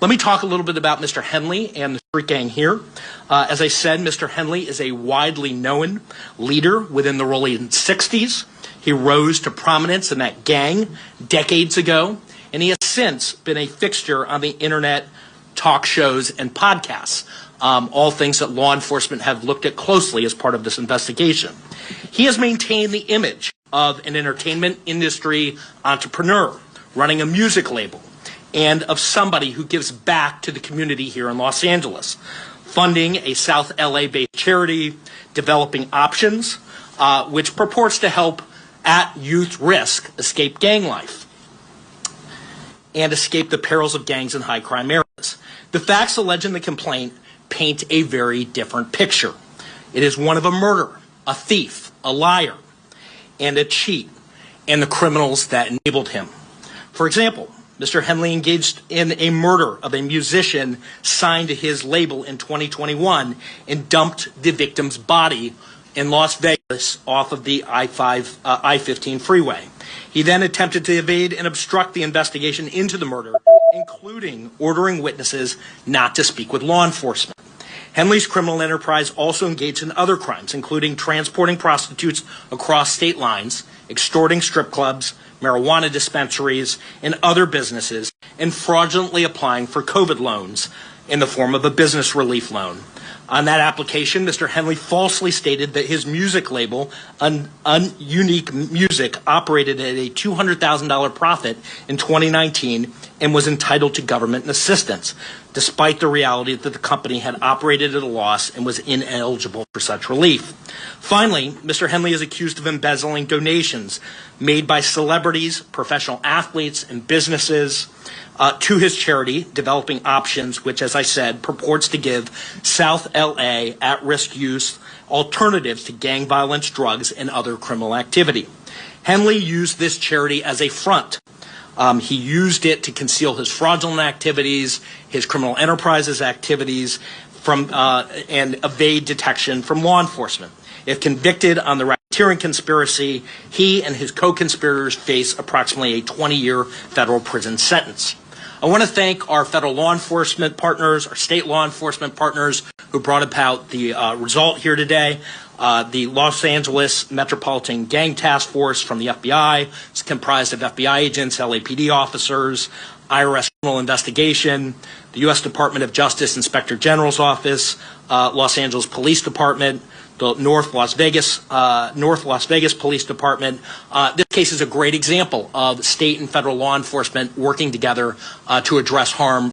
Let me talk a little bit about Mr. Henley and the street gang here. As I said, Mr. Henley is a widely known leader within the rolling 60s. He rose to prominence in that gang decades ago, and he has since been a fixture on the internet, talk shows, and podcasts, all things that law enforcement have looked at closely as part of this investigation. He has maintained the image of an entertainment industry entrepreneur running a music label, and of somebody who gives back to the community here in Los Angeles, funding a South LA-based charity, Developing Options, which purports to help at youth risk escape gang life and escape the perils of gangs in high crime areas. The facts alleged in the complaint paint a very different picture. It is one of a murderer, a thief, a liar, and a cheat, and the criminals that enabled him. For example, Mr. Henley engaged in a murder of a musician signed to his label in 2021 and dumped the victim's body in Las Vegas off of the I-15 freeway. He then attempted to evade and obstruct the investigation into the murder, including ordering witnesses not to speak with law enforcement. Henley's criminal enterprise also engaged in other crimes, including transporting prostitutes across state lines, extorting strip clubs, marijuana dispensaries, and other businesses, and fraudulently applying for COVID loans in the form of a business relief loan. On that application, Mr. Henley falsely stated that his music label, Unique Music, operated at a $200,000 profit in 2019 and was entitled to government assistance, despite the reality that the company had operated at a loss and was ineligible for such relief. Finally, Mr. Henley is accused of embezzling donations made by celebrities, professional athletes, and businesses to his charity, Developing Options, which, as I said, purports to give South LA at-risk youth alternatives to gang violence, drugs, and other criminal activity. Henley used this charity as a front. He used it to conceal his fraudulent activities, his criminal enterprises activities, and evade detection from law enforcement. If convicted on the racketeering conspiracy, he and his co-conspirators face approximately a 20-year federal prison sentence. I want to thank our federal law enforcement partners, our state law enforcement partners who brought about the result here today. The Los Angeles Metropolitan Gang Task Force from the FBI. It's comprised of FBI agents, LAPD officers, IRS criminal investigation, the U.S. Department of Justice Inspector General's Office, Los Angeles Police Department, the North Las Vegas Police Department. This case is a great example of state and federal law enforcement working together to address harm